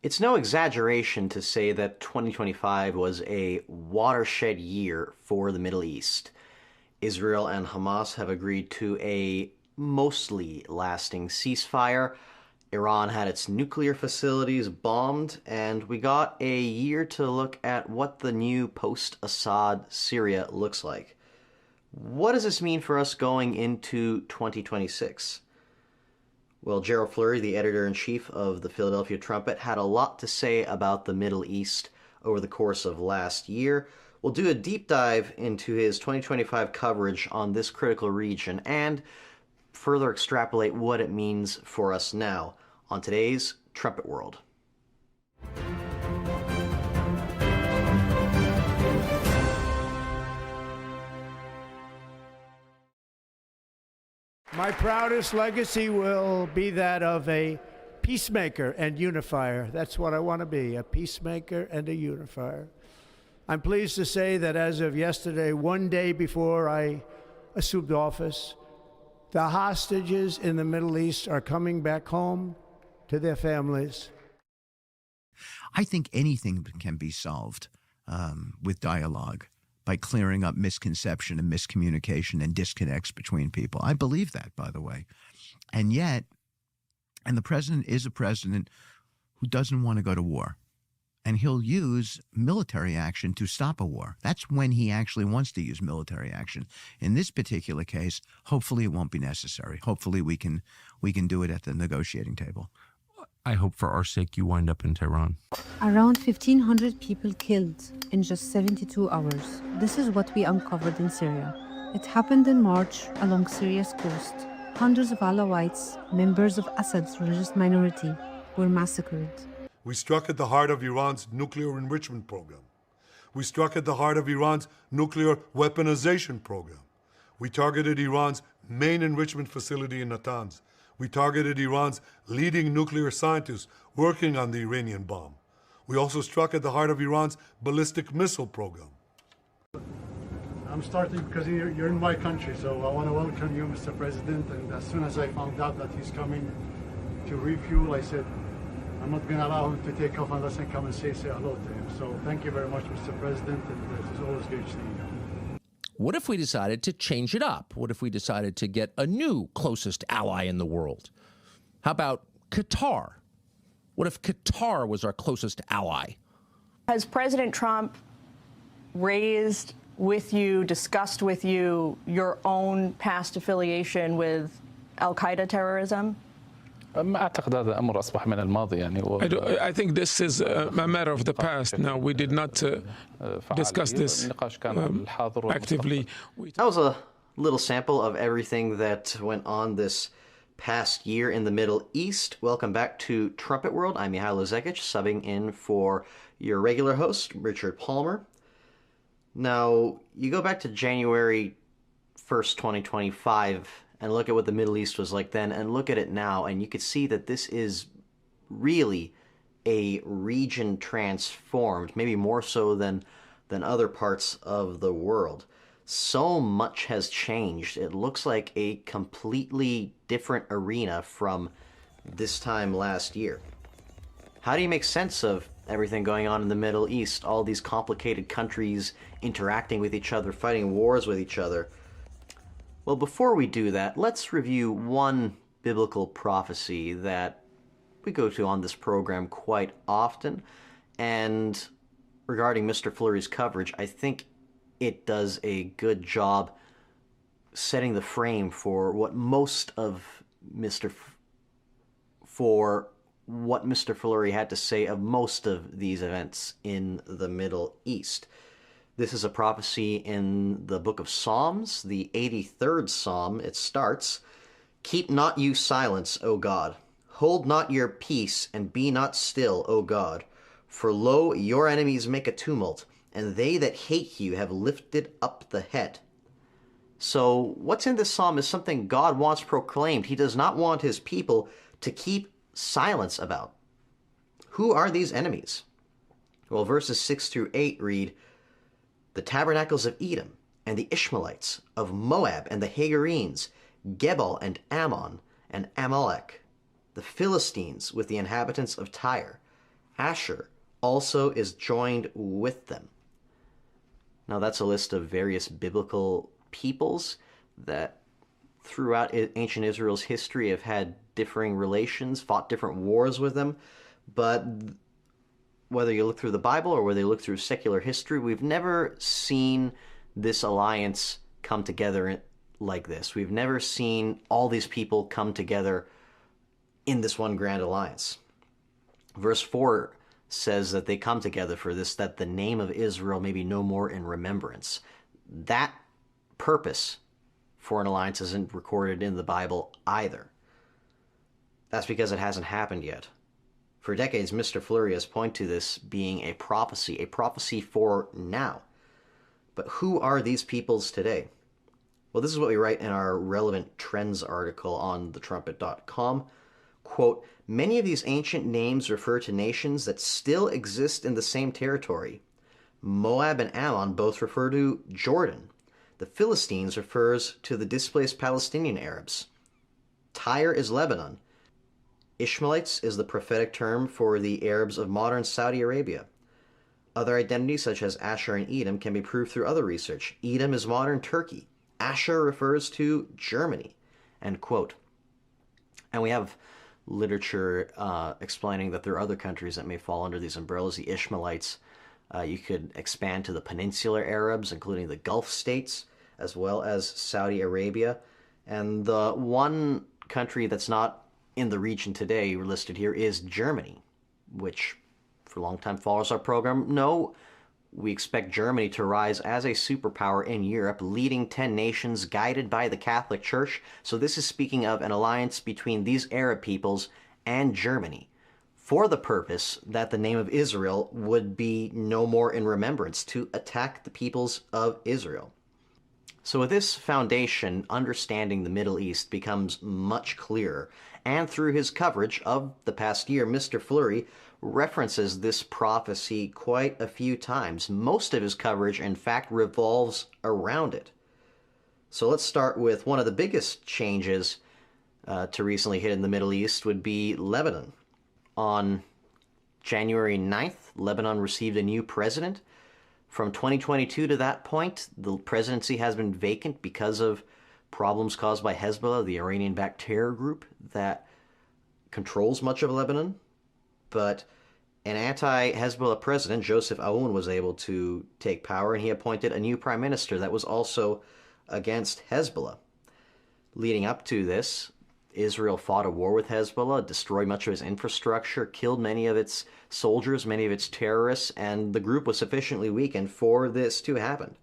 It's no exaggeration to say that 2025 was a watershed year for the Middle East. Israel and Hamas have agreed to a mostly lasting ceasefire. Iran had its nuclear facilities bombed, and we got a year to look at what the new post-Assad Syria looks like. What does this mean for us going into 2026? Well, Gerald Flurry, the editor-in-chief of the Philadelphia Trumpet, had a lot to say about the Middle East over the course of last year. We'll do a deep dive into his 2025 coverage on this critical region and further extrapolate what it means for us now on today's Trumpet World. My proudest legacy will be that of a peacemaker and unifier. That's what I want to be, a peacemaker and a unifier. I'm pleased to say that as of yesterday, one day before I assumed office, the hostages in the Middle East are coming back home to their families. I think anything can be solved with dialogue, by clearing up misconception and miscommunication and disconnects between people. I believe that, by the way. And yet, the president is a president who doesn't want to go to war. And he'll use military action to stop a war. That's when he actually wants to use military action. In this particular case, hopefully it won't be necessary. Hopefully we can do it at the negotiating table. I hope for our sake you wind up in Tehran. Around 1,500 people killed in just 72 hours. This is what we uncovered in Syria. It happened in March along Syria's coast. Hundreds of Alawites, members of Assad's religious minority, were massacred. We struck at the heart of Iran's nuclear enrichment program. We struck at the heart of Iran's nuclear weaponization program. We targeted Iran's main enrichment facility in Natanz. We targeted Iran's leading nuclear scientists working on the Iranian bomb. We also struck at the heart of Iran's ballistic missile program. I'm starting because you're in my country, so I want to welcome you, Mr. President. And as soon as I found out that he's coming to refuel, I said, I'm not going to allow him to take off unless I come and say hello to him. So thank you very much, Mr. President, and it's always great seeing you. What if we decided to change it up? What if we decided to get a new closest ally in the world? How about Qatar? What if Qatar was our closest ally? Has President Trump raised with you, discussed with you, your own past affiliation with al-Qaeda terrorism? I think this is a matter of the past now. We did not discuss this actively. That was a little sample of everything that went on this past year in the Middle East. Welcome back to Trumpet World. I'm Mihailo Zekic, subbing in for your regular host, Richard Palmer. Now, you go back to January 1st, 2025, and look at what the Middle East was like then, and look at it now, and you could see that this is really a region transformed, maybe more so than other parts of the world. So much has changed. It looks like a completely different arena from this time last year. How do you make sense of everything going on in the Middle East? All these complicated countries interacting with each other, fighting wars with each other. Well, before we do that, let's review one biblical prophecy that we go to on this program quite often. And regarding Mr. Flurry's coverage, I think it does a good job setting the frame for what Mr. Flurry had to say of most of these events in the Middle East. This is a prophecy in the book of Psalms, the 83rd Psalm. It starts, "Keep not you silence, O God. Hold not your peace, and be not still, O God. For lo, your enemies make a tumult, and they that hate you have lifted up the head." So what's in this psalm is something God wants proclaimed. He does not want his people to keep silence about. Who are these enemies? Well, verses 6 through 8 read, "The tabernacles of Edom, and the Ishmaelites, of Moab, and the Hagarenes, Gebal, and Ammon, and Amalek, the Philistines with the inhabitants of Tyre, Asher also is joined with them. Now that's a list of various biblical peoples that throughout ancient Israel's history have had differing relations, fought different wars with them, but whether you look through the Bible or whether you look through secular history, we've never seen this alliance come together like this. We've never seen all these people come together in this one grand alliance. Verse 4 says that they come together for this, that the name of Israel may be no more in remembrance. That purpose for an alliance isn't recorded in the Bible either. That's because it hasn't happened yet. For decades, Mr. Flurry has pointed to this being a prophecy for now. But who are these peoples today? Well, this is what we write in our relevant trends article on thetrumpet.com. Quote, many of these ancient names refer to nations that still exist in the same territory. Moab and Ammon both refer to Jordan. The Philistines refers to the displaced Palestinian Arabs. Tyre is Lebanon. Ishmaelites is the prophetic term for the Arabs of modern Saudi Arabia. Other identities such as Asher and Edom can be proved through other research. Edom is modern Turkey. Asher refers to Germany. End quote. And we have literature explaining that there are other countries that may fall under these umbrellas. The Ishmaelites, you could expand to the peninsular Arabs, including the Gulf states, as well as Saudi Arabia. And the one country that's not in the region today listed here is Germany, which for long-time followers of our program know we expect Germany to rise as a superpower in Europe, leading 10 nations guided by the Catholic Church. So this is speaking of an alliance between these Arab peoples and Germany for the purpose that the name of Israel would be no more in remembrance, to attack the peoples of Israel. So with this foundation, understanding the Middle East becomes much clearer. And through his coverage of the past year, Mr. Flurry references this prophecy quite a few times. Most of his coverage, in fact, revolves around it. So let's start with one of the biggest changes to recently hit in the Middle East would be Lebanon. On January 9th, Lebanon received a new president. From 2022 to that point, the presidency has been vacant because of problems caused by Hezbollah, the Iranian-backed terror group that controls much of Lebanon. But an anti-Hezbollah president, Joseph Aoun, was able to take power, and he appointed a new prime minister that was also against Hezbollah. Leading up to this, Israel fought a war with Hezbollah, destroyed much of its infrastructure, killed many of its soldiers, many of its terrorists, and the group was sufficiently weakened for this to happen.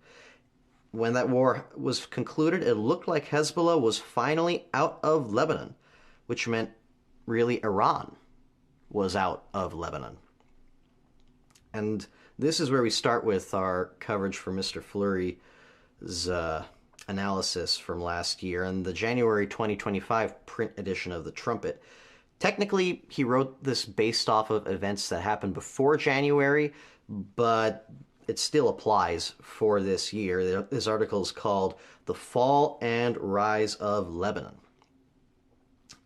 When that war was concluded, it looked like Hezbollah was finally out of Lebanon, which meant really Iran was out of Lebanon. And this is where we start with our coverage for Mr. Flurry's analysis from last year and the January 2025 print edition of the Trumpet. Technically, he wrote this based off of events that happened before January, but it still applies for this year. This article is called The Fall and Rise of Lebanon.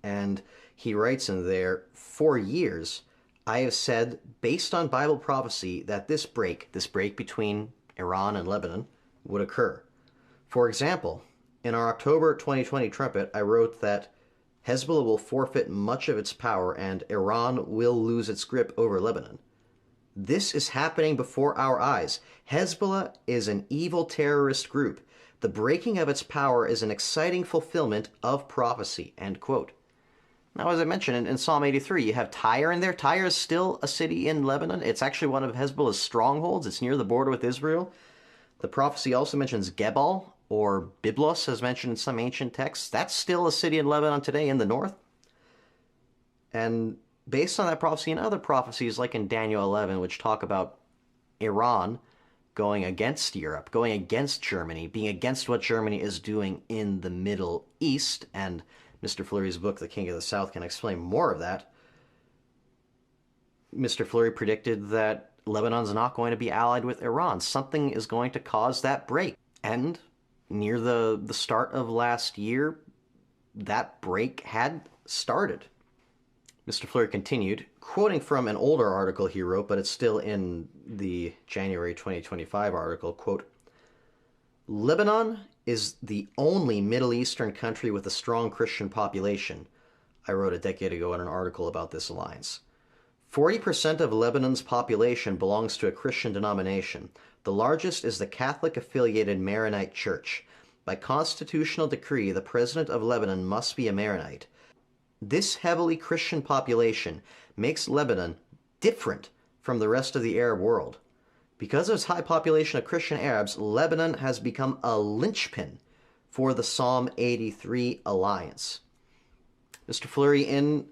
And he writes in there, for years, I have said, based on Bible prophecy, that this break between Iran and Lebanon would occur. For example, in our October 2020 Trumpet, I wrote that Hezbollah will forfeit much of its power and Iran will lose its grip over Lebanon. This is happening before our eyes. Hezbollah is an evil terrorist group. The breaking of its power is an exciting fulfillment of prophecy, end quote. Now, as I mentioned, in Psalm 83, you have Tyre in there. Tyre is still a city in Lebanon. It's actually one of Hezbollah's strongholds. It's near the border with Israel. The prophecy also mentions Gebal, or Byblos, as mentioned in some ancient texts. That's still a city in Lebanon today in the north. And based on that prophecy and other prophecies, like in Daniel 11, which talk about Iran going against Europe, going against Germany, being against what Germany is doing in the Middle East, and Mr. Flurry's book, The King of the South, can explain more of that. Mr. Flurry predicted that Lebanon's not going to be allied with Iran. Something is going to cause that break. And near the start of last year, that break had started. Mr. Flurry continued, quoting from an older article he wrote, but it's still in the January 2025 article, quote, Lebanon is the only Middle Eastern country with a strong Christian population. I wrote a decade ago in an article about this alliance. 40% of Lebanon's population belongs to a Christian denomination. The largest is the Catholic-affiliated Maronite Church. By constitutional decree, the president of Lebanon must be a Maronite. This heavily Christian population makes Lebanon different from the rest of the Arab world. Because of its high population of Christian Arabs, Lebanon has become a linchpin for the Psalm 83 alliance. Mr. Flurry, in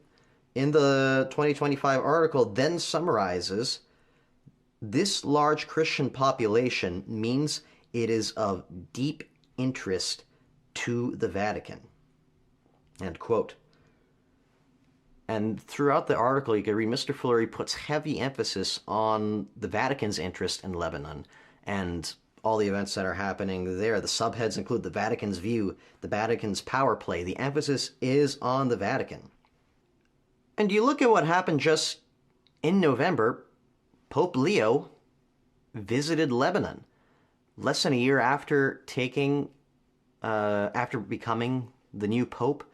the 2025 article, then summarizes this large Christian population means it is of deep interest to the Vatican. End quote. And throughout the article, you can read Mr. Flurry puts heavy emphasis on the Vatican's interest in Lebanon and all the events that are happening there. The subheads include the Vatican's view, the Vatican's power play. The emphasis is on the Vatican. And you look at what happened just in November. Pope Leo visited Lebanon less than a year after becoming the new pope.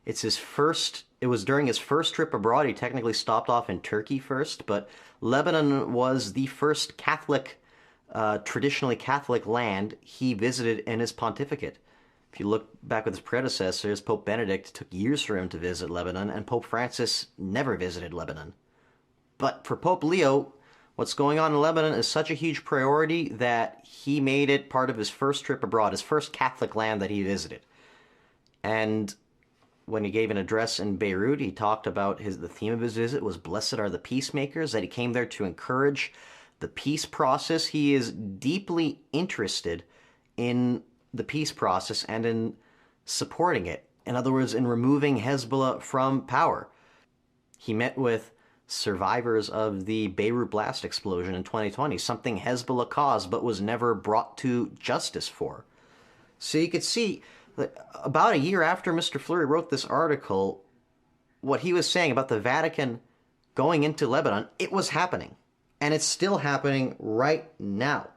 It was during his first trip abroad. He technically stopped off in Turkey first, but Lebanon was the first traditionally Catholic land he visited in his pontificate. If you look back with his predecessors, Pope Benedict, it took years for him to visit Lebanon, and Pope Francis never visited Lebanon. But for Pope Leo, what's going on in Lebanon is such a huge priority that he made it part of his first trip abroad, his first Catholic land that he visited. And when he gave an address in Beirut, he talked about the theme of his visit was Blessed are the Peacemakers, that he came there to encourage the peace process. He is deeply interested in the peace process and in supporting it. In other words, in removing Hezbollah from power. He met with survivors of the Beirut blast explosion in 2020, something Hezbollah caused but was never brought to justice for. So you could see that about a year after Mr. Flurry wrote this article, what he was saying about the Vatican going into Lebanon, it was happening. And it's still happening right now.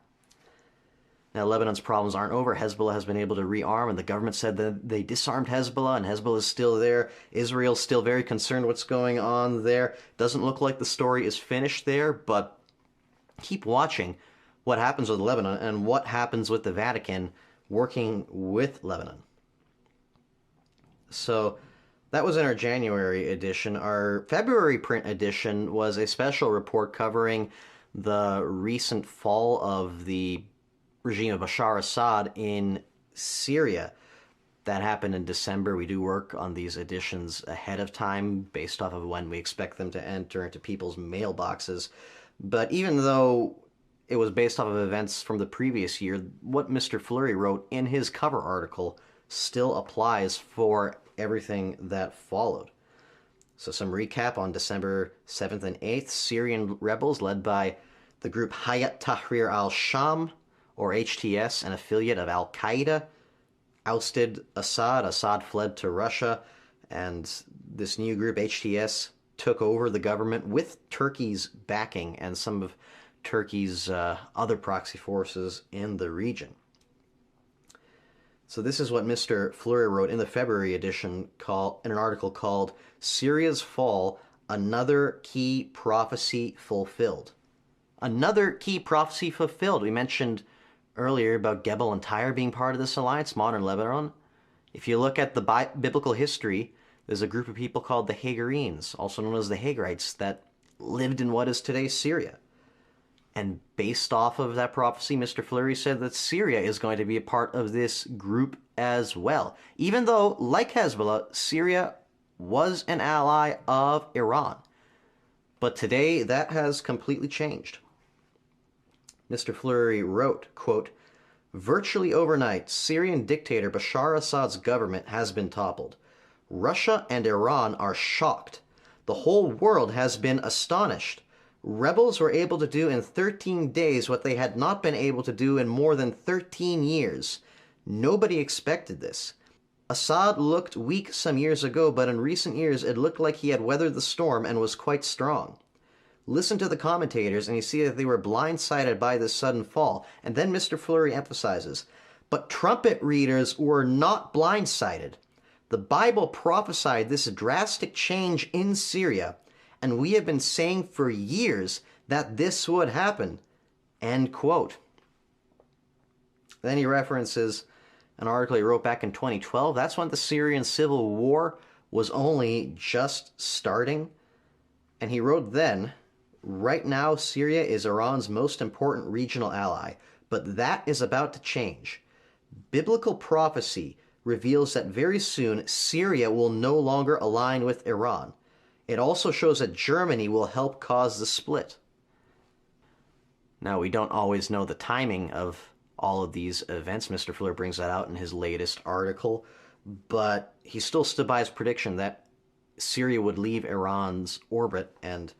Now, Lebanon's problems aren't over. Hezbollah has been able to rearm, and the government said that they disarmed Hezbollah, and Hezbollah is still there. Israel's still very concerned what's going on there. Doesn't look like the story is finished there, but keep watching what happens with Lebanon and what happens with the Vatican working with Lebanon. So that was in our January edition. Our February print edition was a special report covering the recent fall of the regime of Bashar Assad in Syria. That happened in December. We do work on these editions ahead of time based off of when we expect them to enter into people's mailboxes. But even though it was based off of events from the previous year, what Mr. Flurry wrote in his cover article still applies for everything that followed. So some recap on December 7th and 8th, Syrian rebels led by the group Hayat Tahrir al-Sham, or HTS, an affiliate of al-Qaeda, ousted Assad. Assad fled to Russia, and this new group, HTS, took over the government with Turkey's backing and some of Turkey's other proxy forces in the region. So this is what Mr. Flurry wrote in the February edition in an article called Syria's Fall, Another Key Prophecy Fulfilled. Another key prophecy fulfilled. We mentioned earlier about Gebel and Tyre being part of this alliance, modern Lebanon. If you look at the biblical history, there's a group of people called the Hagarenes, also known as the Hagarites, that lived in what is today Syria. And based off of that prophecy, Mr. Flurry said that Syria is going to be a part of this group as well. Even though, like Hezbollah, Syria was an ally of Iran. But today, that has completely changed. Mr. Flurry wrote, quote, virtually overnight, Syrian dictator Bashar Assad's government has been toppled. Russia and Iran are shocked. The whole world has been astonished. Rebels were able to do in 13 days what they had not been able to do in more than 13 years. Nobody expected this. Assad looked weak some years ago, but in recent years it looked like he had weathered the storm and was quite strong. Listen to the commentators and you see that they were blindsided by this sudden fall. And then Mr. Flurry emphasizes, but Trumpet readers were not blindsided. The Bible prophesied this drastic change in Syria, and we have been saying for years that this would happen. End quote. Then he references an article he wrote back in 2012. That's when the Syrian civil war was only just starting. And he wrote then, right now Syria is Iran's most important regional ally, but that is about to change. Biblical prophecy reveals that very soon Syria will no longer align with Iran. It also shows that Germany will help cause the split. Now, we don't always know the timing of all of these events. Mr. Flurry brings that out in his latest article, but he still stood by his prediction that Syria would leave Iran's orbit and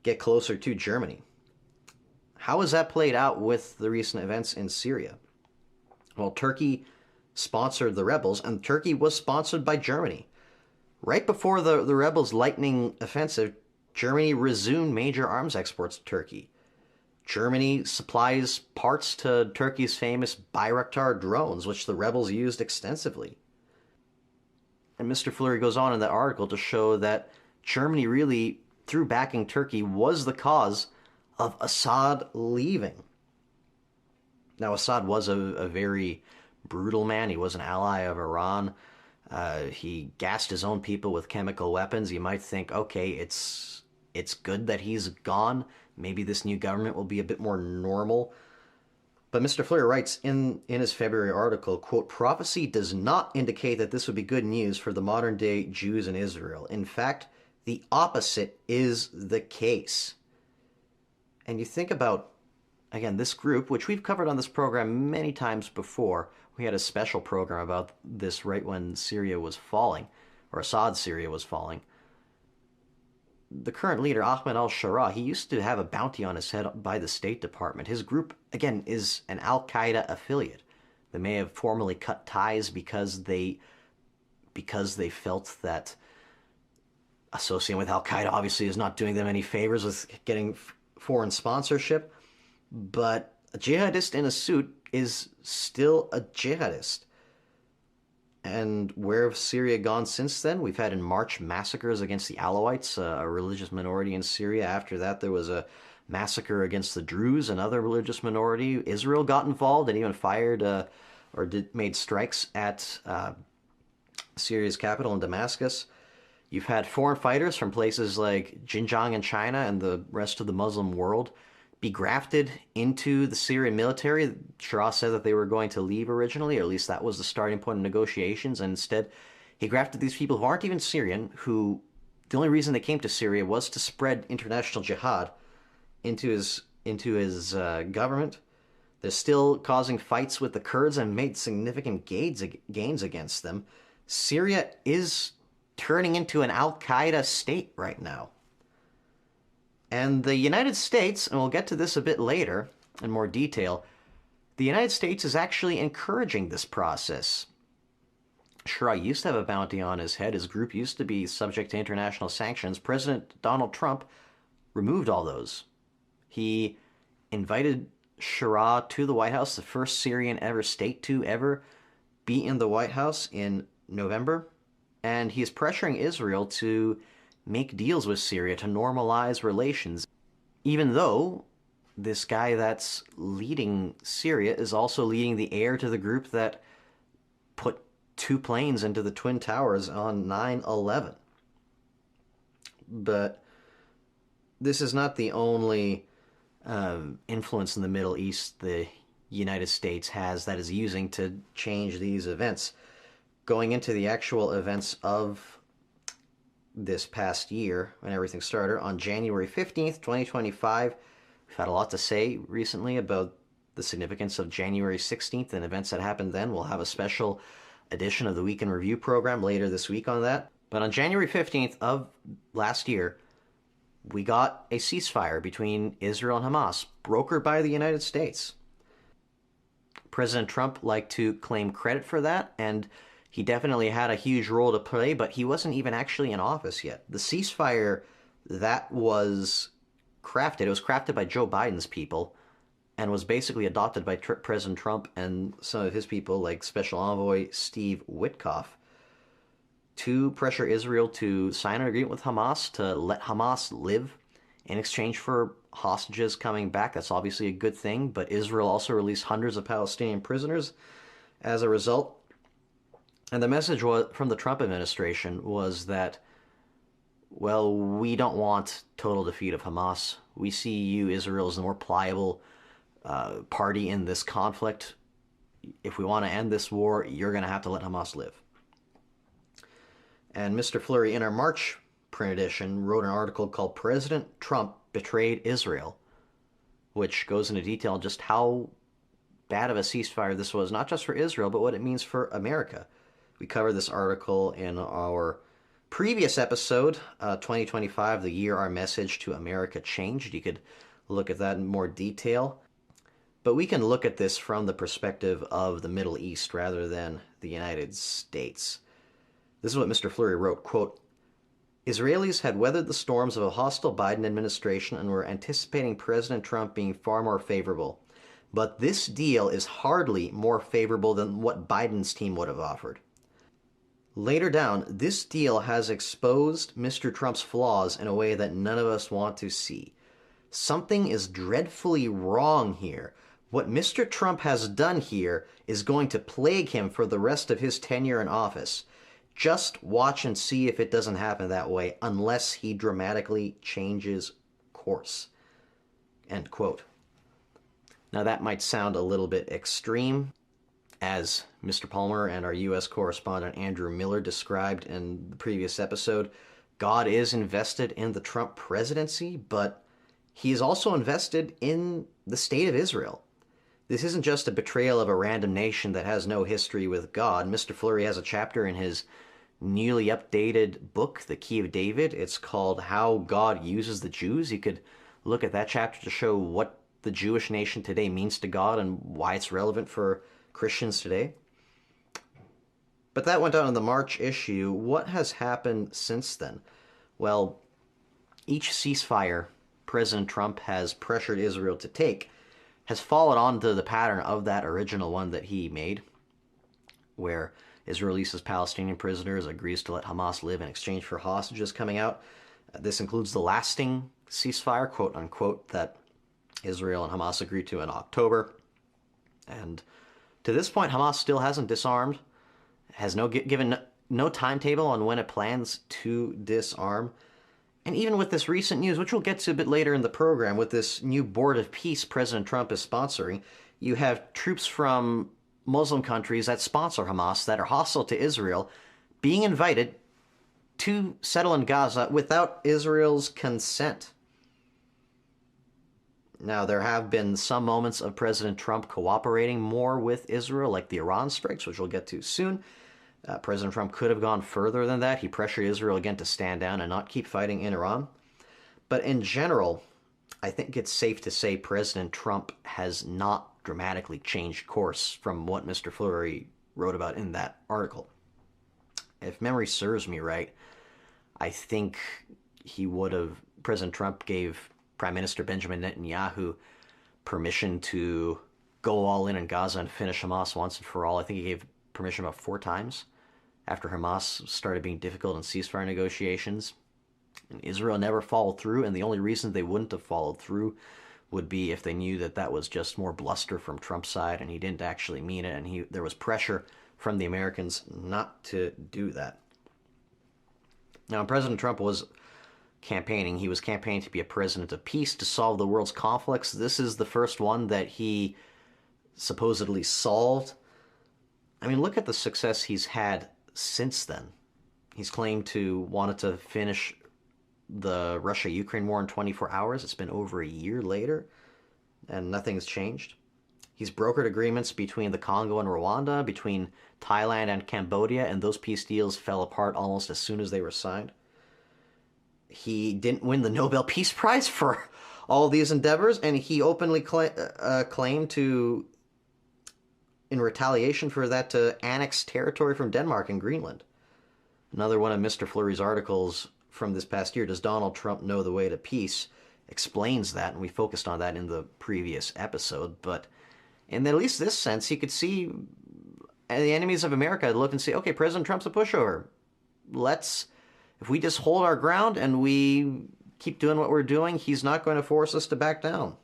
get closer to Germany. How has that played out with the recent events in Syria? Well, Turkey sponsored the rebels, and Turkey was sponsored by Germany. Right before the rebels' lightning offensive, Germany resumed major arms exports to Turkey. Germany supplies parts to Turkey's famous Bayraktar drones, which the rebels used extensively. And Mr. Flurry goes on in that article to show that Germany really, through backing Turkey, was the cause of Assad leaving. Now, Assad was a very brutal man. He was an ally of Iran. He gassed his own people with chemical weapons. You might think, okay, it's good that he's gone. Maybe this new government will be a bit more normal. But Mr. Flurry writes in his February article, quote, prophecy does not indicate that this would be good news for the modern-day Jews in Israel. In fact, the opposite is the case. And you think about, again, this group, which we've covered on this program many times before. We had a special program about this right when Syria was falling, or Assad's Syria was falling. The current leader, Ahmed al-Sharaa, he used to have a bounty on his head by the State Department. His group, again, is an al-Qaeda affiliate. They may have formally cut ties because they felt that associating with al-Qaeda obviously is not doing them any favors with getting foreign sponsorship. But a jihadist in a suit is still a jihadist. And where have Syria gone since then? We've had in March massacres against the Alawites, a religious minority in Syria. After that, there was a massacre against the Druze, another religious minority. Israel got involved and even fired made strikes at Syria's capital in Damascus. You've had foreign fighters from places like Xinjiang in China and the rest of the Muslim world be grafted into the Syrian military. Sharaa said that they were going to leave originally, or at least that was the starting point of negotiations, and instead he grafted these people who aren't even Syrian, who the only reason they came to Syria was to spread international jihad into his government. They're still causing fights with the Kurds and made significant gains against them. Syria is turning into an al-Qaeda state right now. And the United States, and we'll get to this a bit later in more detail, the United States is actually encouraging this process. Sharaa used to have a bounty on his head. His group used to be subject to international sanctions. President Donald Trump removed all those. He invited Sharaa to the White House, the first Syrian state to ever be in the White House in November. And he's pressuring Israel to make deals with Syria to normalize relations, even though this guy that's leading Syria is also leading the heir to the group that put 2 planes into the Twin Towers on 9/11. But this is not the only influence in the Middle East the United States has that is using to change these events. Going into the actual events of this past year, when everything started, on January 15th, 2025, we've had a lot to say recently about the significance of January 16th and events that happened then. We'll have a special edition of the Week in Review program later this week on that. But on January 15th of last year, we got a ceasefire between Israel and Hamas, brokered by the United States. President Trump liked to claim credit for that, and He definitely had a huge role to play, but he wasn't even actually in office yet. The ceasefire that was crafted, it was crafted by Joe Biden's people and was basically adopted by President Trump and some of his people, like Special Envoy Steve Witkoff, to pressure Israel to sign an agreement with Hamas to let Hamas live in exchange for hostages coming back. That's obviously a good thing, but Israel also released hundreds of Palestinian prisoners as a result. And the message from the Trump administration was that, well, we don't want total defeat of Hamas. We see you, Israel, as the more pliable party in this conflict. If we want to end this war, you're going to have to let Hamas live. And Mr. Flurry, in our March print edition, wrote an article called President Trump Betrayed Israel, which goes into detail just how bad of a ceasefire this was, not just for Israel, but what it means for America. We covered this article in our previous episode, 2025, the year our message to America changed. You could look at that in more detail. But we can look at this from the perspective of the Middle East rather than the United States. This is what Mr. Flurry wrote, quote, Israelis had weathered the storms of a hostile Biden administration and were anticipating President Trump being far more favorable. But this deal is hardly more favorable than what Biden's team would have offered. Later down, this deal has exposed Mr. Trump's flaws in a way that none of us want to see. Something is dreadfully wrong here. What Mr. Trump has done here is going to plague him for the rest of his tenure in office. Just watch and see if it doesn't happen that way unless he dramatically changes course. End quote. Now that might sound a little bit extreme. As Mr. Palmer and our U.S. correspondent Andrew Miller described in the previous episode, God is invested in the Trump presidency, but he is also invested in the state of Israel. This isn't just a betrayal of a random nation that has no history with God. Mr. Flurry has a chapter in his newly updated book, The Key of David. It's called How God Uses the Jews. You could look at that chapter to show what the Jewish nation today means to God and why it's relevant for Christians today. But that went out in the March issue. What has happened since then? Well, each ceasefire President Trump has pressured Israel to take has followed on to the pattern of that original one that he made, where Israel releases Palestinian prisoners, agrees to let Hamas live in exchange for hostages coming out. This includes the lasting ceasefire, quote unquote, that Israel and Hamas agreed to in October. And to this point, Hamas still hasn't disarmed, has given no timetable on when it plans to disarm. And even with this recent news, which we'll get to a bit later in the program, with this new Board of Peace President Trump is sponsoring, you have troops from Muslim countries that sponsor Hamas, that are hostile to Israel, being invited to settle in Gaza without Israel's consent. Now, there have been some moments of President Trump cooperating more with Israel, like the Iran strikes, which we'll get to soon. President Trump could have gone further than that. He pressured Israel again to stand down and not keep fighting in Iran. But in general, I think it's safe to say President Trump has not dramatically changed course from what Mr. Flurry wrote about in that article. If memory serves me right, I think President Trump gave Prime Minister Benjamin Netanyahu permission to go all in Gaza and finish Hamas once and for all. I think he gave permission about 4 times after Hamas started being difficult in ceasefire negotiations. And Israel never followed through, and the only reason they wouldn't have followed through would be if they knew that that was just more bluster from Trump's side and he didn't actually mean it, and there was pressure from the Americans not to do that. Now, when President Trump was campaigning, he was campaigning to be a president of peace, to solve the world's conflicts. This is the first one that he supposedly solved. I mean, look at the success he's had since then. He's claimed to wanted to finish the Russia-Ukraine war in 24 hours. It's been over a year later, and nothing's changed. He's brokered agreements between the Congo and Rwanda, between Thailand and Cambodia, and those peace deals fell apart almost as soon as they were signed. He didn't win the Nobel Peace Prize for all these endeavors, and he openly claimed to in retaliation for that to annex territory from Denmark and Greenland. Another one of Mr. Flurry's articles from this past year, Does Donald Trump Know the Way to Peace?, explains that, and we focused on that in the previous episode. But in at least this sense, you could see the enemies of America look and say, okay, President Trump's a pushover. If we just hold our ground and we keep doing what we're doing, he's not going to force us to back down.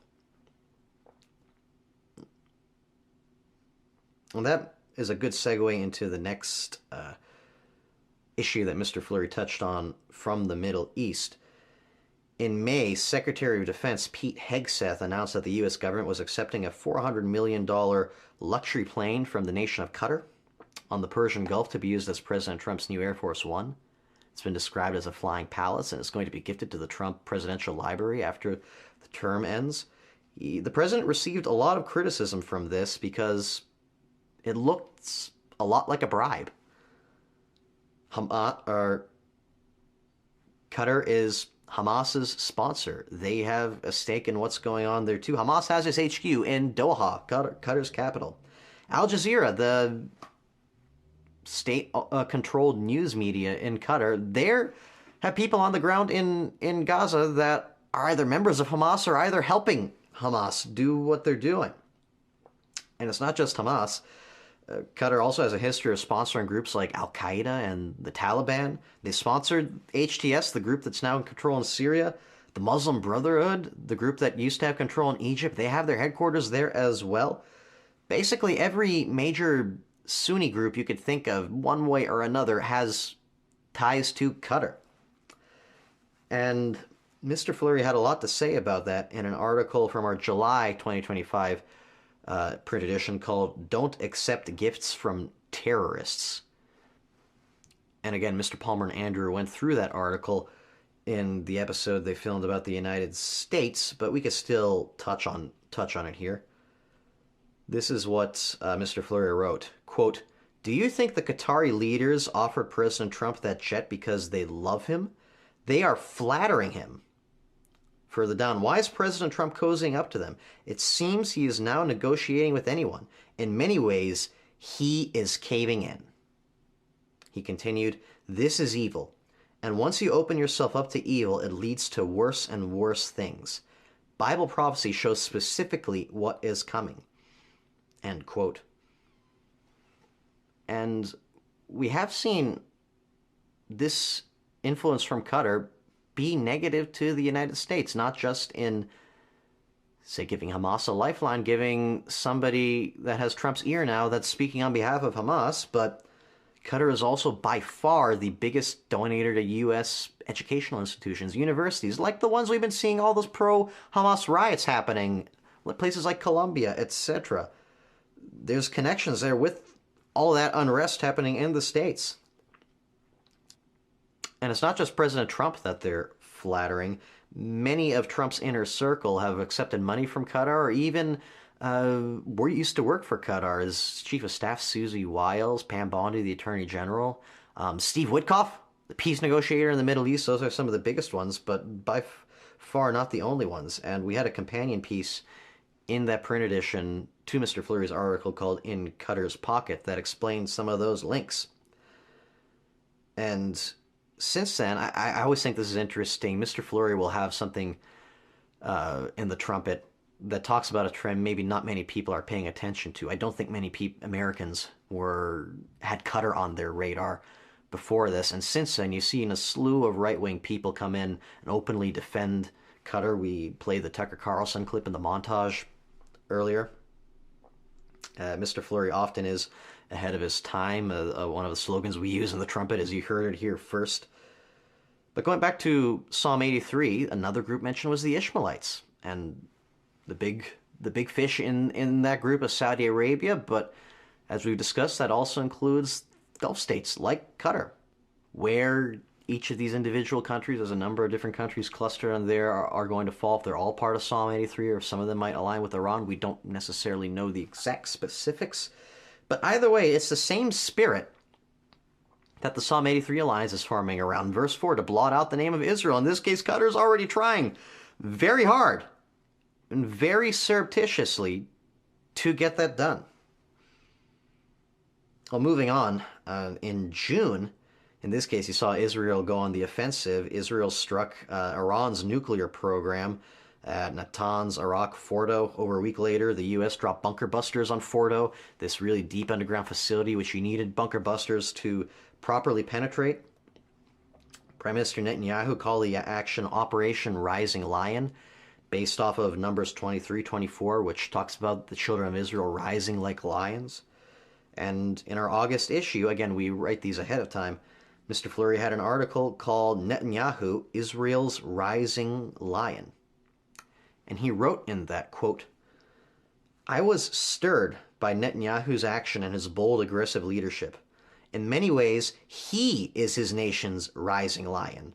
And that is a good segue into the next issue that Mr. Flurry touched on from the Middle East. In May, Secretary of Defense Pete Hegseth announced that the U.S. government was accepting a $400 million luxury plane from the nation of Qatar on the Persian Gulf to be used as President Trump's new Air Force One. It's been described as a flying palace, and it's going to be gifted to the Trump Presidential Library after the term ends. The president received a lot of criticism from this because it looks a lot like a bribe. Qatar is Hamas's sponsor. They have a stake in what's going on there too. Hamas has its HQ in Doha, Qatar's capital. Al Jazeera, the state-controlled news media in Qatar, they have people on the ground in Gaza that are either members of Hamas or either helping Hamas do what they're doing. And it's not just Hamas. Qatar also has a history of sponsoring groups like Al-Qaeda and the Taliban. They sponsored HTS, the group that's now in control in Syria. The Muslim Brotherhood, the group that used to have control in Egypt, they have their headquarters there as well. Basically, every major Sunni group you could think of, one way or another, has ties to Qatar. And Mr. Flurry had a lot to say about that in an article from our July 2025 print edition called Don't Accept Gifts from Terrorists. And again, Mr. Palmer and Andrew went through that article in the episode they filmed about the United States, but we could still touch on it here. This is what Mr. Flurry wrote. Quote, "Do you think the Qatari leaders offered President Trump that jet because they love him? They are flattering him." Further down, why is President Trump cozying up to them? It seems he is now negotiating with anyone. In many ways, he is caving in. He continued, "This is evil. And once you open yourself up to evil, it leads to worse and worse things. Bible prophecy shows specifically what is coming." End quote. And we have seen this influence from Qatar be negative to the United States, not just in, say, giving Hamas a lifeline, giving somebody that has Trump's ear now that's speaking on behalf of Hamas, but Qatar is also by far the biggest donator to U.S. educational institutions, universities, like the ones we've been seeing all those pro-Hamas riots happening, places like Colombia, etc. There's connections there with all that unrest happening in the States. And it's not just President Trump that they're flattering. Many of Trump's inner circle have accepted money from Qatar, or even used to work for Qatar as Chief of Staff Susie Wiles, Pam Bondi, the Attorney General, Steve Witkoff, the peace negotiator in the Middle East. Those are some of the biggest ones, but by far not the only ones. And we had a companion piece in that print edition to Mr. Flurry's article called In Qatar's Pocket that explains some of those links. And since then, I always think this is interesting. Mr. Flurry will have something in the Trumpet that talks about a trend maybe not many people are paying attention to. I don't think many Americans had Qatar on their radar before this. And since then, you've seen a slew of right-wing people come in and openly defend Qatar. We played the Tucker Carlson clip in the montage earlier. Mr. Flurry often is ahead of his time. One of the slogans we use in the Trumpet is "You heard it here first." But going back to Psalm 83, another group mentioned was the Ishmaelites. And the big fish in that group is Saudi Arabia, but as we've discussed, that also includes Gulf states like Qatar, where each of these individual countries, there's a number of different countries clustered in there, are going to fall. If they're all part of Psalm 83, or if some of them might align with Iran, we don't necessarily know the exact specifics. But either way, it's the same spirit that the Psalm 83 alliance is forming around. Verse 4, to blot out the name of Israel. In this case, Qatar is already trying very hard and very surreptitiously to get that done. Well, moving on, in June, in this case, you saw Israel go on the offensive. Israel struck Iran's nuclear program at Natanz, Iraq, Fordo. Over a week later, the U.S. dropped bunker busters on Fordo, this really deep underground facility which you needed bunker busters to properly penetrate. Prime Minister Netanyahu called the action Operation Rising Lion, based off of Numbers 23-24, which talks about the children of Israel rising like lions. And in our August issue, again, we write these ahead of time, Mr. Flurry had an article called Netanyahu, Israel's Rising Lion. And he wrote in that, quote, "I was stirred by Netanyahu's action and his bold, aggressive leadership. In many ways, he is his nation's rising lion.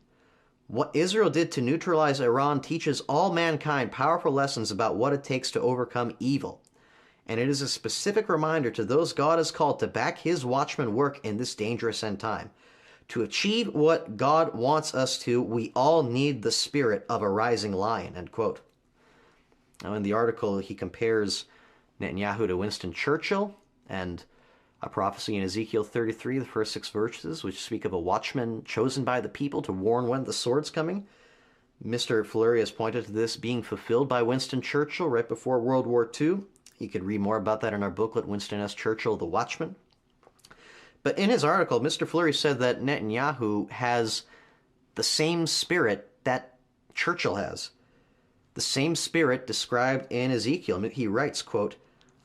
What Israel did to neutralize Iran teaches all mankind powerful lessons about what it takes to overcome evil. And it is a specific reminder to those God has called to back his watchman work in this dangerous end time. To achieve what God wants us to, we all need the spirit of a rising lion," end quote. Now, in the article, he compares Netanyahu to Winston Churchill and a prophecy in Ezekiel 33, the first 6 verses, which speak of a watchman chosen by the people to warn when the sword's coming. Mr. Flurry has pointed to this being fulfilled by Winston Churchill right before World War II. You could read more about that in our booklet, Winston S. Churchill, The Watchman. But in his article, Mr. Flurry said that Netanyahu has the same spirit that Churchill has. The same spirit described in Ezekiel. He writes, quote,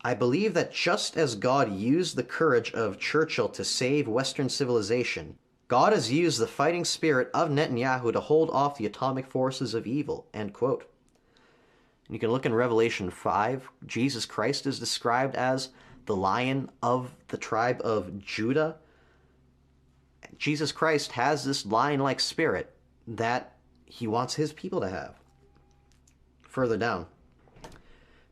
"I believe that just as God used the courage of Churchill to save Western civilization, God has used the fighting spirit of Netanyahu to hold off the atomic forces of evil," end quote. And you can look in Revelation 5. Jesus Christ is described as the Lion of the tribe of Judah. Jesus Christ has this lion-like spirit that he wants his people to have. Further down,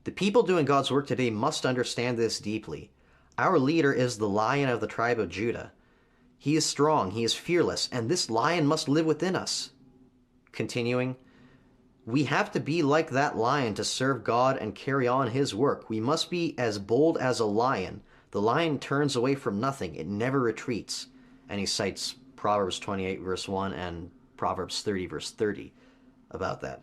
"The people doing God's work today must understand this deeply. Our leader is the Lion of the tribe of Judah. He is strong, he is fearless, and this lion must live within us." Continuing, "We have to be like that lion to serve God and carry on his work. We must be as bold as a lion. The lion turns away from nothing. It never retreats." And he cites Proverbs 28, verse 1, and Proverbs 30, verse 30 about that.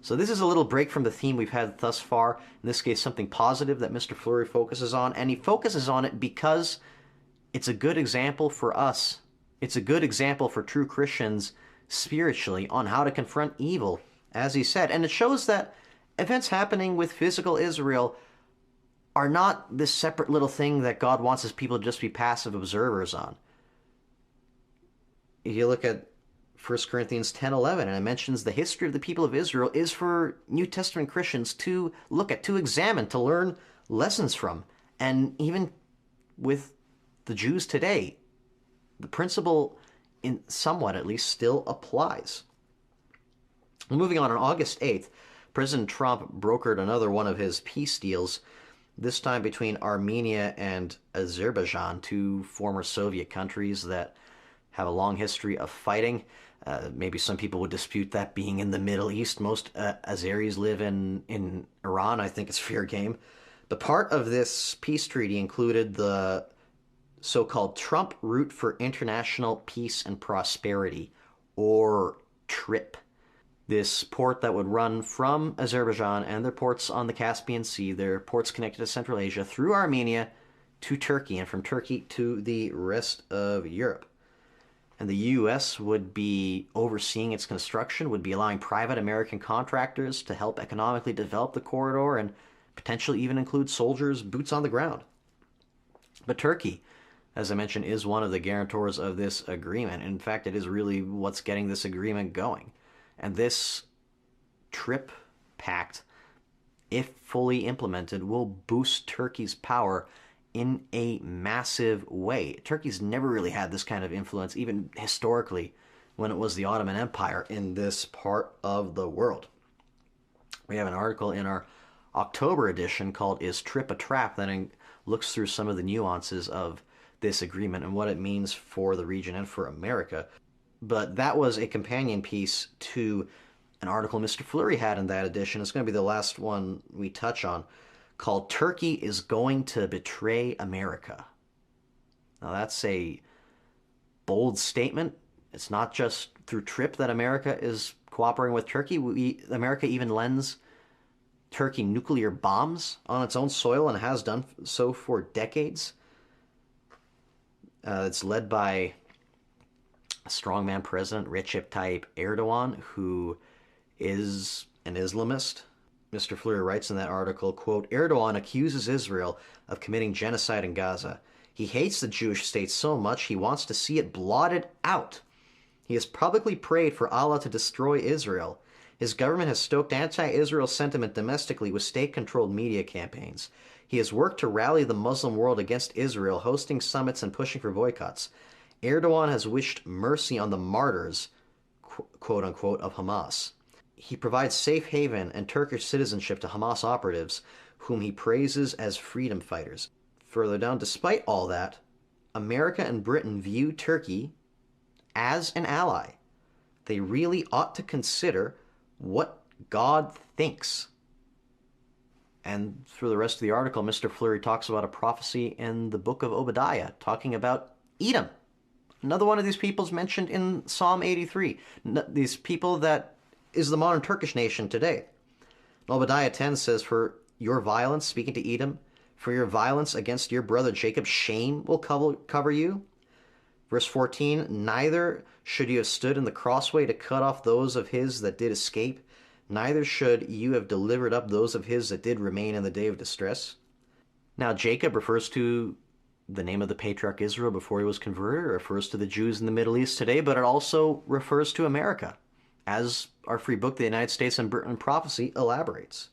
So this is a little break from the theme we've had thus far. In this case, something positive that Mr. Flurry focuses on. And he focuses on it because it's a good example for us. It's a good example for true Christians spiritually on how to confront evil, as he said. And it shows that events happening with physical Israel are not this separate little thing that God wants his people to just be passive observers on. If you look at 1 Corinthians 10:11, and it mentions the history of the people of Israel is for New Testament Christians to look at, to examine, to learn lessons from. And even with the Jews today, the principle, in somewhat at least, still applies. Moving on August 8th, President Trump brokered another one of his peace deals, this time between Armenia and Azerbaijan, two former Soviet countries that have a long history of fighting. Maybe some people would dispute that being in the Middle East. Most Azeris live in Iran. I think it's fair game. But part of this peace treaty included the so-called Trump Route for International Peace and Prosperity, or TRIP. This port that would run from Azerbaijan and their ports on the Caspian Sea, their ports connected to Central Asia, through Armenia to Turkey, and from Turkey to the rest of Europe. And the U.S. would be overseeing its construction, would be allowing private American contractors to help economically develop the corridor and potentially even include soldiers' boots on the ground. But Turkey, as I mentioned, is one of the guarantors of this agreement. In fact, it is really what's getting this agreement going. And this TRIP pact, if fully implemented, will boost Turkey's power in a massive way. Turkey's never really had this kind of influence, even historically, when it was the Ottoman Empire in this part of the world. We have an article in our October edition called "Is TRIP a Trap?" that looks through some of the nuances of this agreement and what it means for the region and for America. But that was a companion piece to an article Mr. Flurry had in that edition. It's going to be the last one we touch on, called "Turkey is Going to Betray America." Now that's a bold statement. It's not just through TRIP that America is cooperating with Turkey. America even lends Turkey nuclear bombs on its own soil and has done so for decades. It's led by a strongman president, Recep Tayyip Erdogan, who is an Islamist. Mr. Flurry writes in that article, quote, Erdogan accuses Israel of committing genocide in Gaza. He hates the Jewish state so much he wants to see it blotted out. He has publicly prayed for Allah to destroy Israel. His government has stoked anti-Israel sentiment domestically with state-controlled media campaigns. He has worked to rally the Muslim world against Israel, hosting summits and pushing for boycotts. Erdogan has wished mercy on the martyrs, quote-unquote, of Hamas. He provides safe haven and Turkish citizenship to Hamas operatives, whom he praises as freedom fighters. Further down, despite all that, America and Britain view Turkey as an ally. They really ought to consider what God thinks. And through the rest of the article, Mr. Flurry talks about a prophecy in the book of Obadiah, talking about Edom. Another one of these peoples mentioned in Psalm 83. These people that is the modern Turkish nation today. Obadiah 10 says, for your violence, speaking to Edom, for your violence against your brother Jacob, shame will cover you. Verse 14, neither should you have stood in the crossway to cut off those of his that did escape, neither should you have delivered up those of his that did remain in the day of distress. Now, Jacob refers to the name of the patriarch Israel before he was converted. It refers to the Jews in the Middle East today, but it also refers to America, as our free book, The United States and Britain Prophecy, elaborates.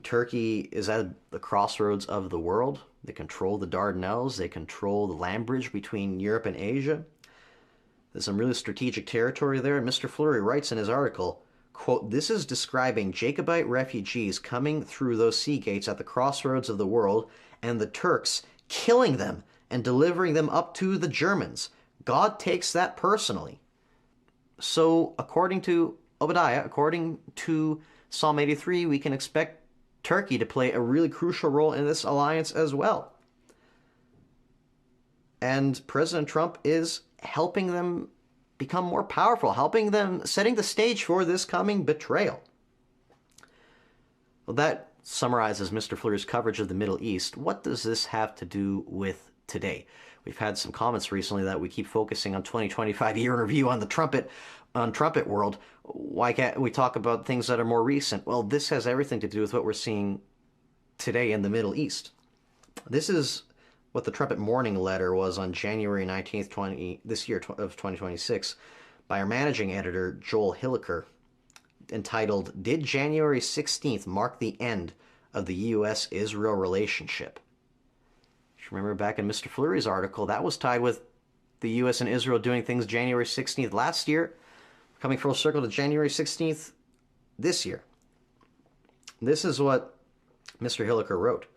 Turkey is at the crossroads of the world. They control the Dardanelles. They control the land bridge between Europe and Asia. There's some really strategic territory there. And Mr. Flurry writes in his article, quote, this is describing Jacobite refugees coming through those sea gates at the crossroads of the world and the Turks killing them and delivering them up to the Germans. God takes that personally. So according to Obadiah, according to Psalm 83, we can expect Turkey to play a really crucial role in this alliance as well. And President Trump is helping them become more powerful, helping them, setting the stage for this coming betrayal. Well, that summarizes Mr. Flurry's coverage of the Middle East. What does this have to do with today? We've had some comments recently that we keep focusing on 2025 year in review on the Trumpet world. Why can't we talk about things that are more recent? Well, this has everything to do with what we're seeing today in the Middle East. This is what the Trumpet Morning Letter was on January 19th, this year of 2026, by our managing editor, Joel Hilliker, entitled, Did January 16th Mark the End of the U.S.-Israel Relationship? If you remember back in Mr. Flurry's article, that was tied with the U.S. and Israel doing things January 16th last year, coming full circle to January 16th this year. This is what Mr. Hilliker wrote.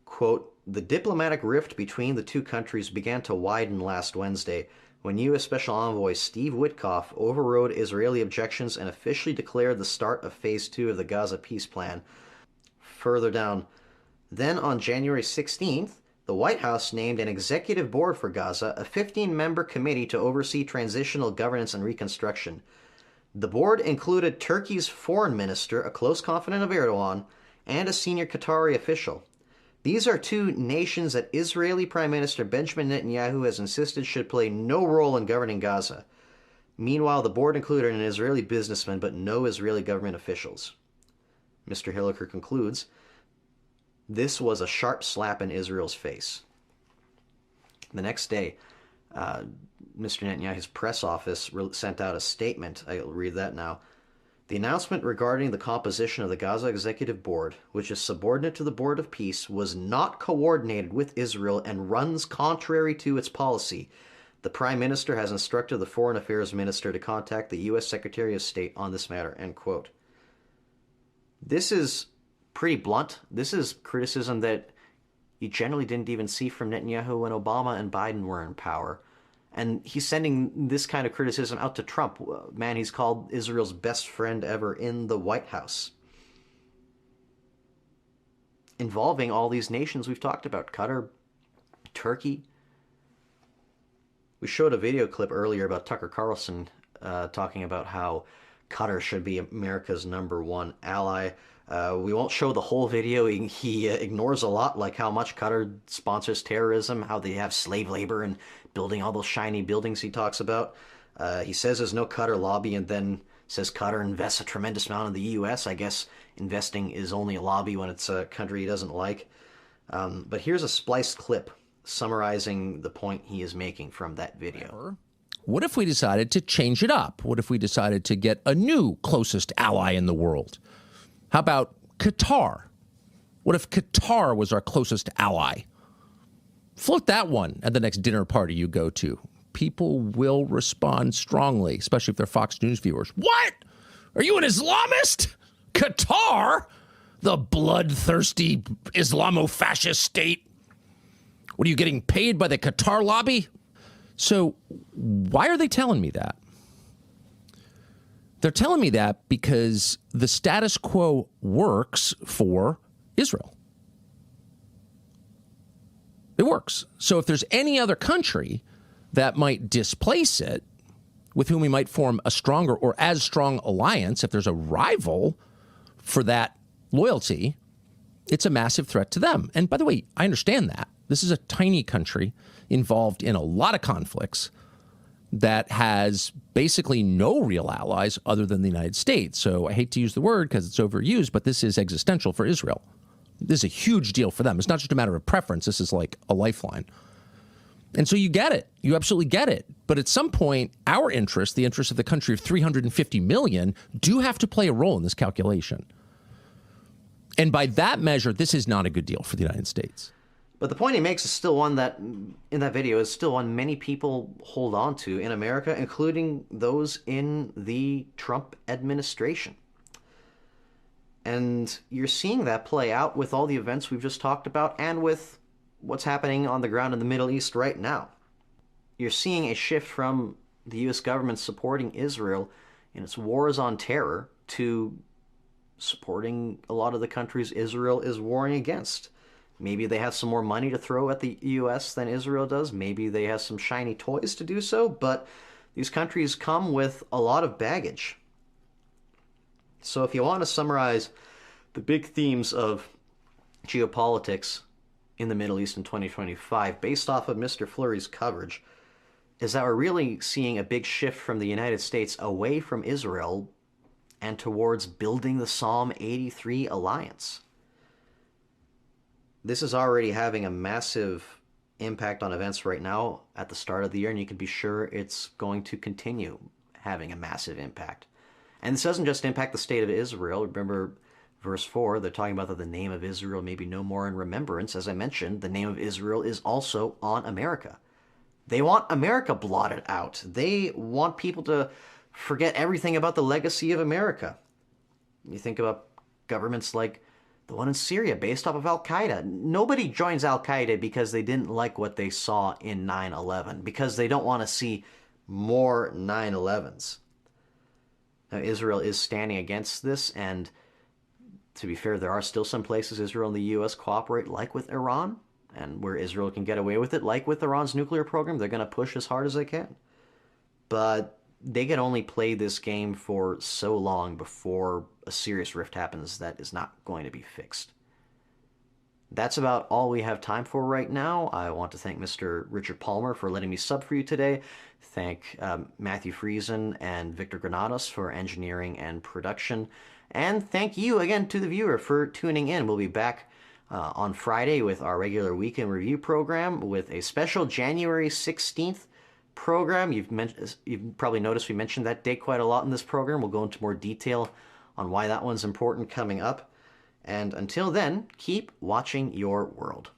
Quote, the diplomatic rift between the two countries began to widen last Wednesday when U.S. Special Envoy Steve Witkoff overrode Israeli objections and officially declared the start of Phase 2 of the Gaza peace plan. Further down, then on January 16th, the White House named an executive board for Gaza, a 15-member committee to oversee transitional governance and reconstruction. The board included Turkey's foreign minister, a close confidant of Erdogan, and a senior Qatari official. These are two nations that Israeli Prime Minister Benjamin Netanyahu has insisted should play no role in governing Gaza. Meanwhile, the board included an Israeli businessman but no Israeli government officials. Mr. Hilliker concludes, this was a sharp slap in Israel's face. The next day, Mr. Netanyahu's press office sent out a statement. I'll read that now. The announcement regarding the composition of the Gaza Executive Board, which is subordinate to the Board of Peace, was not coordinated with Israel and runs contrary to its policy. The Prime Minister has instructed the Foreign Affairs Minister to contact the U.S. Secretary of State on this matter, end quote. This is pretty blunt. This is criticism that you generally didn't even see from Netanyahu when Obama and Biden were in power. And he's sending this kind of criticism out to Trump. Man, he's called Israel's best friend ever in the White House. Involving all these nations we've talked about, Qatar, Turkey, We showed a video clip earlier about Tucker Carlson talking about how Qatar should be America's #1 ally. We won't show the whole video. He ignores a lot, like how much Qatar sponsors terrorism, how they have slave labor and building all those shiny buildings he talks about. He says there's no Qatar lobby and then says Qatar invests a tremendous amount in the U.S. I guess investing is only a lobby when it's a country he doesn't like. But here's a spliced clip summarizing the point he is making from that video. What if we decided to change it up? What if we decided to get a new closest ally in the world? How about Qatar? What if Qatar was our closest ally? Float that one at the next dinner party you go to. People will respond strongly, especially if they're Fox News viewers. What? Are you an Islamist? Qatar? The bloodthirsty Islamo-fascist state? What, are you getting paid by the Qatar lobby? So why are they telling me that? They're telling me that because the status quo works for Israel. It works. So if there's any other country that might displace it, with whom we might form a stronger or as strong alliance, if there's a rival for that loyalty, it's a massive threat to them. And by the way, I understand that. This is a tiny country involved in a lot of conflicts that has basically no real allies other than the United States. So I hate to use the word because it's overused, but this is existential for Israel. This is a huge deal for them. It's not just a matter of preference. This is like a lifeline. And so you get it. You absolutely get it. But at some point, our interests, the interests of the country of 350 million, do have to play a role in this calculation. And by that measure, this is not a good deal for the United States. But the point he makes is still one that, in that video, is still one many people hold on to in America, including those in the Trump administration. And you're seeing that play out with all the events we've just talked about and with what's happening on the ground in the Middle East right now. You're seeing a shift from the U.S. government supporting Israel in its wars on terror to supporting a lot of the countries Israel is warring against. Maybe they have some more money to throw at the U.S. than Israel does. Maybe they have some shiny toys to do so, but these countries come with a lot of baggage. So if you want to summarize the big themes of geopolitics in the Middle East in 2025, based off of Mr. Flurry's coverage, is that we're really seeing a big shift from the United States away from Israel and towards building the Psalm 83 alliance. This is already having a massive impact on events right now at the start of the year, and you can be sure it's going to continue having a massive impact. And this doesn't just impact the state of Israel. Remember verse 4, they're talking about that the name of Israel may be no more in remembrance. As I mentioned, the name of Israel is also on America. They want America blotted out. They want people to forget everything about the legacy of America. You think about governments like the one in Syria, based off of Al-Qaeda. Nobody joins Al-Qaeda because they didn't like what they saw in 9/11, because they don't want to see more 9/11s. Now, Israel is standing against this, and to be fair, there are still some places Israel and the U.S. cooperate, like with Iran, and where Israel can get away with it, like with Iran's nuclear program, they're going to push as hard as they can. But they can only play this game for so long before a serious rift happens that is not going to be fixed. That's about all we have time for right now. I want to thank Mr. Richard Palmer for letting me sub for you today. Thank Matthew Friesen and Victor Granados for engineering and production. And thank you again to the viewer for tuning in. We'll be back on Friday with our regular weekend review program with a special January 16th program. You've probably noticed we mentioned that date quite a lot in this program. We'll go into more detail on why that one's important coming up. And until then, keep watching your world.